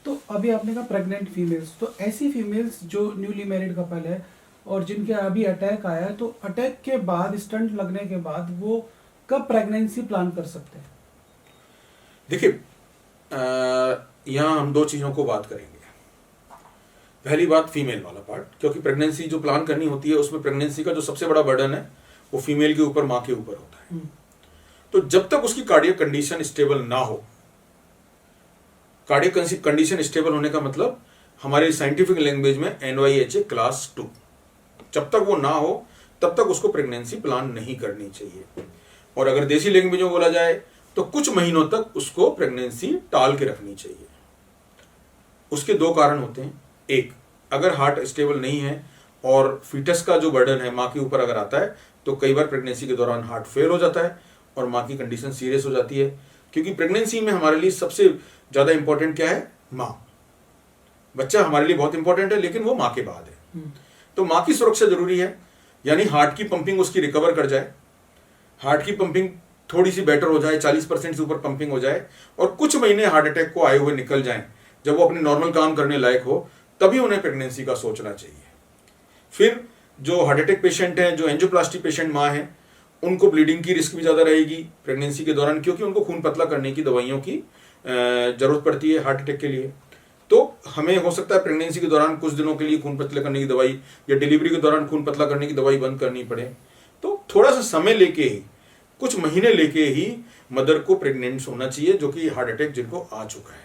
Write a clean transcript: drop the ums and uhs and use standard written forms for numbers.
तो अभी आपने कहा प्रेग्नेंट फीमेल्स, तो ऐसी फीमेल्स जो न्यूली मैरिड कपल है और जिनके अभी अटैक आया है, तो अटैक के बाद, स्टंट लगने के बाद वो कब प्रेगनेंसी प्लान कर सकते हैं? देखिए, यहाँ हम दो चीज़ों को बात करेंगे। पहली बात फीमेल वाला पार्ट, क्योंकि प्रेगनेंसी जो प्लान करनी होती है उसमें प्रेगनेंसी का जो सबसे बड़ा बर्डन है वो फीमेल के ऊपर, माँ के ऊपर होता है। तो जब तक उसकी कार्डियक कंडीशन स्टेबल ना हो, कार्डियक कंडीशन स्टेबल होने का मतलब हमारे साइंटिफिक लैंग्वेज में NYHA क्लास 2, जब तक वो ना हो तब तक उसको प्रेगनेंसी प्लान नहीं करनी चाहिए। और अगर देसी लैंग्वेज में बोला जाए तो कुछ महीनों तक उसको प्रेगनेंसी टाल के रखनी चाहिए। उसके दो कारण होते हैं। एक, अगर हार्ट स्टेबल नहीं है और फीटस का जो बर्डन है माँ के ऊपर अगर आता है तो कई बार प्रेगनेंसी के दौरान हार्ट फेल हो जाता है और माँ की कंडीशन सीरियस हो जाती है। क्योंकि प्रेगनेंसी में हमारे लिए सबसे ज़्यादा इंपॉर्टेंट क्या है? माँ। बच्चा हमारे लिए बहुत इंपॉर्टेंट है लेकिन वो माँ के बाद है। तो माँ की सुरक्षा जरूरी है, यानी हार्ट की पंपिंग उसकी रिकवर कर जाए, हार्ट की पंपिंग थोड़ी सी बेटर हो जाए, 40% से ऊपर पंपिंग हो जाए और कुछ महीने हार्ट अटैक को आए हुए निकल जाएं, जब वो अपने नॉर्मल काम करने लायक हो, तभी उन्हें प्रेगनेंसी का सोचना चाहिए। फिर जो हार्ट अटैक पेशेंट हैं, जो एंजियोप्लास्टी पेशेंट माँ हैं, उनको ब्लीडिंग की रिस्क भी ज़्यादा रहेगी प्रेगनेंसी के दौरान, क्योंकि उनको खून पतला करने की दवाइयों की ज़रूरत पड़ती है हार्ट अटैक के लिए। तो हमें हो सकता है प्रेगनेंसी के दौरान कुछ दिनों के लिए खून पतला करने की दवाई या डिलीवरी के दौरान खून पतला करने की दवाई बंद करनी पड़े। तो थोड़ा सा समय लेके ही, कुछ महीने लेके ही मदर को प्रेग्नेंट होना चाहिए, जो कि हार्ट अटैक जिनको आ चुका है।